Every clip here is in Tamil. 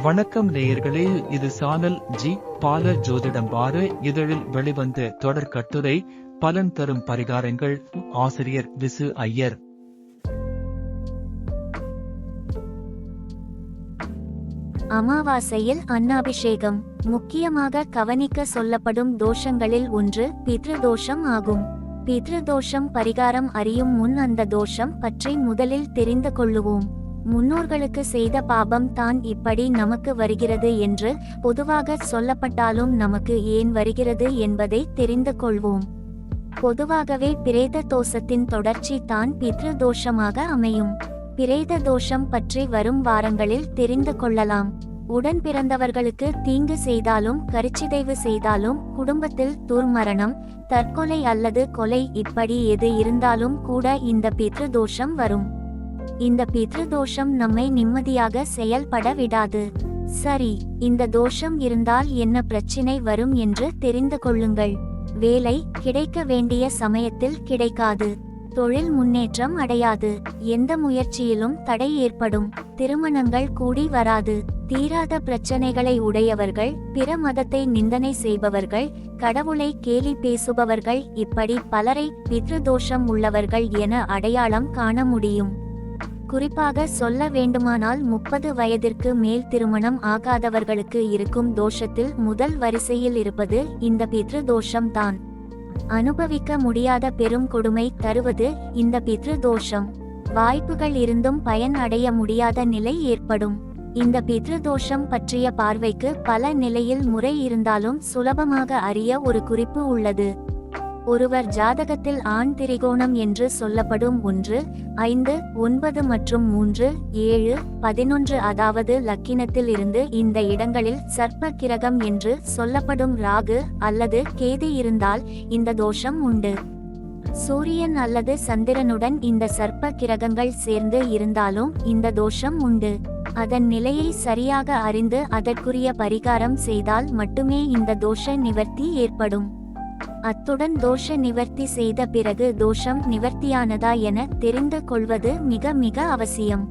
வணக்கம் நேயர்களே, இது சானல் ஜி பால ஜோதிடம் வார இதழில் வெளிவந்த தொடர் கட்டுரை பலன் தரும் பரிகாரங்கள். ஆசிரியர் விசு ஐயர். அமாவாசையில் அன்னாபிஷேகம் முக்கியமாக கவனிக்க சொல்லப்படும் தோஷங்களில் ஒன்று பித்ரு தோஷம் ஆகும். பித்ரு தோஷம் பரிகாரம் அறியும் முன் அந்த தோஷம் பற்றி முதலில் தெரிந்து கொள்ளுவோம். முன்னோர்களுக்கு செய்த பாபம் தான் இப்படி நமக்கு வருகிறது என்று பொதுவாக சொல்லப்பட்டாலும் நமக்கு ஏன் வருகிறது என்பதை தெரிந்து கொள்வோம். பொதுவாகவே பிரேத தோஷத்தின் தொடர்ச்சி தான் பித்ரு தோஷமாக அமையும். பிரேத தோஷம் பற்றி வரும் வாரங்களில் தெரிந்து கொள்ளலாம். உடன் பிறந்தவர்களுக்கு தீங்கு செய்தாலும் கருச்சிதைவு செய்தாலும் குடும்பத்தில் துர்மரணம், தற்கொலை அல்லது கொலை இப்படி எது இருந்தாலும் கூட இந்த பித்ரு தோஷம் வரும். இந்த பித்ரு தோஷம் நம்மை நிம்மதியாக செயல்பட விடாது. சரி, இந்த தோஷம் இருந்தால் என்ன பிரச்சினை வரும் என்று தெரிந்து கொள்ளுங்கள். வேலை கிடைக்க வேண்டிய சமயத்தில் கிடைக்காது, தொழில் முன்னேற்றம் அடையாது, எந்த முயற்சியிலும் தடை ஏற்படும், திருமணங்கள் கூடி வராது, தீராத பிரச்சனைகளை உடையவர்கள், பிற மதத்தை நிந்தனை செய்பவர்கள், கடவுளை கேலி பேசுபவர்கள் இப்படி பலரை பித்ரு தோஷம் உள்ளவர்கள் என அடையாளம் காண முடியும். குறிப்பாக சொல்ல வேண்டுமானால் 30 வயதிற்கு மேல் திருமணம் ஆகாதவர்களுக்கு இருக்கும் தோஷத்தில் முதல் வரிசையில் இருப்பது இந்த பித்ரு தோஷம் தான். அனுபவிக்க முடியாத பெரும் கொடுமை தருவது இந்த பித்ரு தோஷம். வாய்ப்புகள் இருந்தும் பயன் அடைய முடியாத நிலை ஏற்படும். இந்த பித்ரு தோஷம் பற்றிய பார்வைக்கு பல நிலையில் முறை இருந்தாலும் சுலபமாக அறிய ஒரு குறிப்பு உள்ளது. ஒருவர் ஜாதகத்தில் ஆண் திரிகோணம் என்று சொல்லப்படும் 1, 5, 9 மற்றும் 3, 7, 11 அதாவது லக்கினத்தில் இருந்து இந்த இடங்களில் சர்ப்ப கிரகம் என்று சொல்லப்படும் ராகு அல்லது கேது இருந்தால் இந்த தோஷம் உண்டு. சூரியன் அல்லது சந்திரனுடன் இந்த சர்ப்ப கிரகங்கள் சேர்ந்து இருந்தாலும் இந்த தோஷம் உண்டு. அதன் நிலையை சரியாக அறிந்து அதற்குரிய பரிகாரம் செய்தால் மட்டுமே இந்த தோஷ நிவர்த்தி ஏற்படும். அத்துடன் தோஷ நிவர்த்தி செய்த பிறகு தோஷம் நிவர்த்தியானதா என தெரிந்து கொள்வது மிக மிக அவசியம்.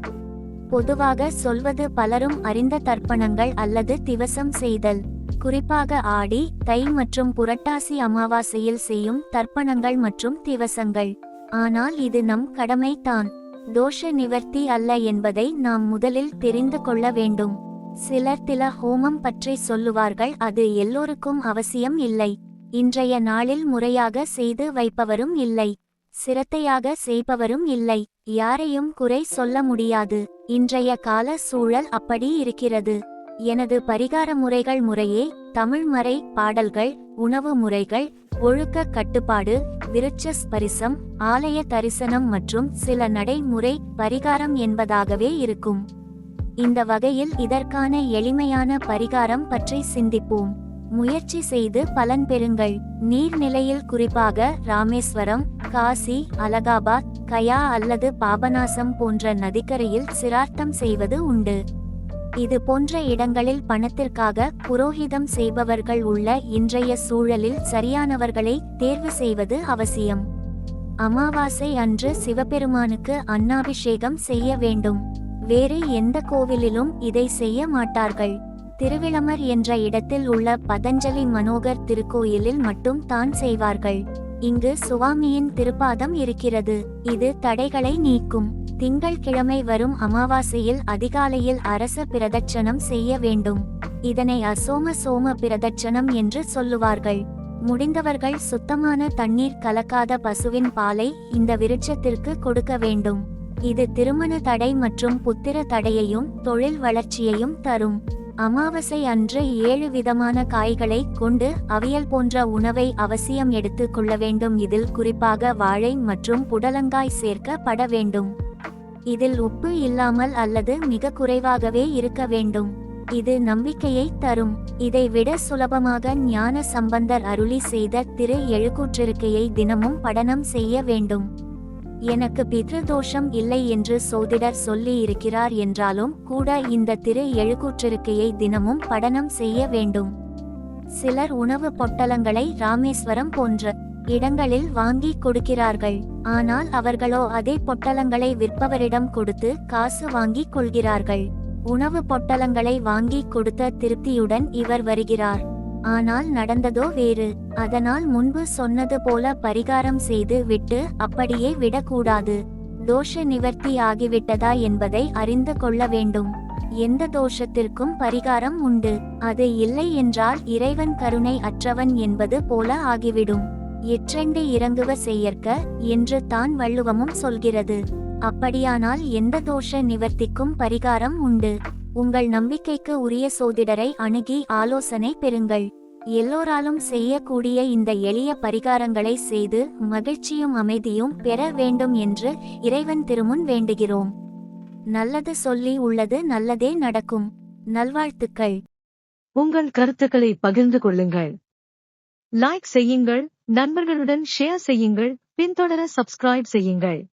பொதுவாக சொல்வது பலரும் அறிந்த தர்ப்பணங்கள் அல்லது திவசம் செய்தல். குறிப்பாக ஆடி, தை மற்றும் புரட்டாசி அமாவாசையில் செய்யும் தர்ப்பணங்கள் மற்றும் திவசங்கள். ஆனால் இது நம் கடமை தான், தோஷ நிவர்த்தி அல்ல என்பதை நாம் முதலில் தெரிந்து கொள்ள வேண்டும். சிலர் தில ஹோமம் பற்றி சொல்லுவார்கள், அது எல்லோருக்கும் அவசியம் இல்லை. இன்றைய நாளில் முறையாக செய்து வைப்பவரும் இல்லை, சிரத்தையாக செய்பவரும் இல்லை. யாரையும் குறை சொல்ல முடியாது. இன்றைய கால சூழல் அப்படி இருக்கிறது. எனது பரிகார முறைகள் முறையே தமிழ் மறை பாடல்கள், உணவு முறைகள், ஒழுக்க கட்டுப்பாடு, விருட்ச ஸ்பரிசம், ஆலய தரிசனம் மற்றும் சில நடைமுறை பரிகாரம் என்பதாகவே இருக்கும். இந்த வகையில் இதற்கான எளிமையான பரிகாரம் பற்றி சிந்திப்போம். முயற்சி செய்து பலன் பெறுங்கள். நீர்நிலையில் குறிப்பாக ராமேஸ்வரம், காசி, அலகாபாத், கயா அல்லது பாபநாசம் போன்ற நதிக்கரையில் சிரார்த்தம் செய்வது உண்டு. இது போன்ற இடங்களில் பணத்திற்காக புரோகிதம் செய்பவர்கள் உள்ள இன்றைய சூழலில் சரியானவர்களை தேர்வு செய்வது அவசியம். அமாவாசை அன்று சிவபெருமானுக்கு அன்னாபிஷேகம் செய்ய வேண்டும். வேறு எந்த கோவிலிலும் இதை செய்ய மாட்டார்கள். திருவிளமர் என்ற இடத்தில் உள்ள பதஞ்சலி மனோகர் திருக்கோயிலில் மட்டும் தான் செய்வார்கள். இங்கு சுவாமியின் திருப்பாதம் இருக்கிறது. இது தடைகளை நீக்கும். திங்கள்கிழமை வரும் அமாவாசையில் அதிகாலையில் அரச பிரதட்சணம் செய்ய வேண்டும். இதனை அசோம சோம பிரதட்சணம் என்று சொல்லுவார்கள். முடிந்தவர்கள் சுத்தமான தண்ணீர் கலக்காத பசுவின் பாலை இந்த விருட்சத்திற்கு கொடுக்க வேண்டும். இது திருமண தடை மற்றும் புத்திர தடையையும் தொழில் வளர்ச்சியையும் தரும். அமாவாசை அன்று 7 விதமான காய்களை கொண்டு அவியல் போன்ற உணவை அவசியம் எடுத்து கொள்ள வேண்டும். இதில் குறிப்பாக வாழை மற்றும் புடலங்காய் சேர்க்கப்பட வேண்டும். இதில் உப்பு இல்லாமல் அல்லது மிக குறைவாகவே இருக்க வேண்டும். இது நம்பிக்கையை தரும். இதைவிட சுலபமாக ஞான சம்பந்தர் அருளி செய்த திரு எழுக்கூற்றிருக்கையை தினமும் படனம் செய்ய வேண்டும். எனக்கு பித்ருதோஷம் இல்லை என்று சோதிடர் சொல்லி இருக்கிறார் என்றாலும் கூட இந்த திரு எழுக்கூற்றிருக்கையை தினமும் படனம் செய்ய வேண்டும். சிலர் உணவு பொட்டலங்களை ராமேஸ்வரம் போன்ற இடங்களில் வாங்கி கொடுக்கிறார்கள். ஆனால் அவர்களோ அதே பொட்டலங்களை விற்பவரிடம் கொடுத்து காசு வாங்கி கொள்கிறார்கள். உணவு பொட்டலங்களை வாங்கி கொடுத்த திருப்தியுடன் இவர் வருகிறார். ஆனால் நடந்ததோ வேறு. அதனால் முன்பு சொன்னது போல பரிகாரம் செய்து விட்டு அப்படியே விடக்கூடாது. தோஷ நிவர்த்தி ஆகிவிட்டதா என்பதை அறிந்து கொள்ள வேண்டும். எந்த தோஷத்திற்கும் பரிகாரம் உண்டு. அது இல்லை என்றால் இறைவன் கருணை அற்றவன் என்பது போல ஆகிவிடும். எற்றெண்டு இறங்குவ செய்யற்க என்று தான் வள்ளுவமும் சொல்கிறது. அப்படியானால் எந்த தோஷ நிவர்த்திக்கும் பரிகாரம் உண்டு. உங்கள் நம்பிக்கைக்கு உரிய சோதிடரை அணுகி ஆலோசனை பெறுங்கள். எல்லோராலும் செய்யக்கூடிய இந்த எளிய பரிகாரங்களை செய்து மகிழ்ச்சியும் அமைதியும் பெற வேண்டும் என்று இறைவன் திருமுன் வேண்டுகிறோம். நல்லது சொல்லி உள்ளது நல்லதே நடக்கும். நல்வாழ்த்துக்கள். உங்கள் கருத்துக்களை பகிர்ந்து கொள்ளுங்கள். லைக் செய்யுங்கள், நண்பர்களுடன் ஷேர் செய்யுங்கள், பின்தொடர சப்ஸ்கிரைப் செய்யுங்கள்.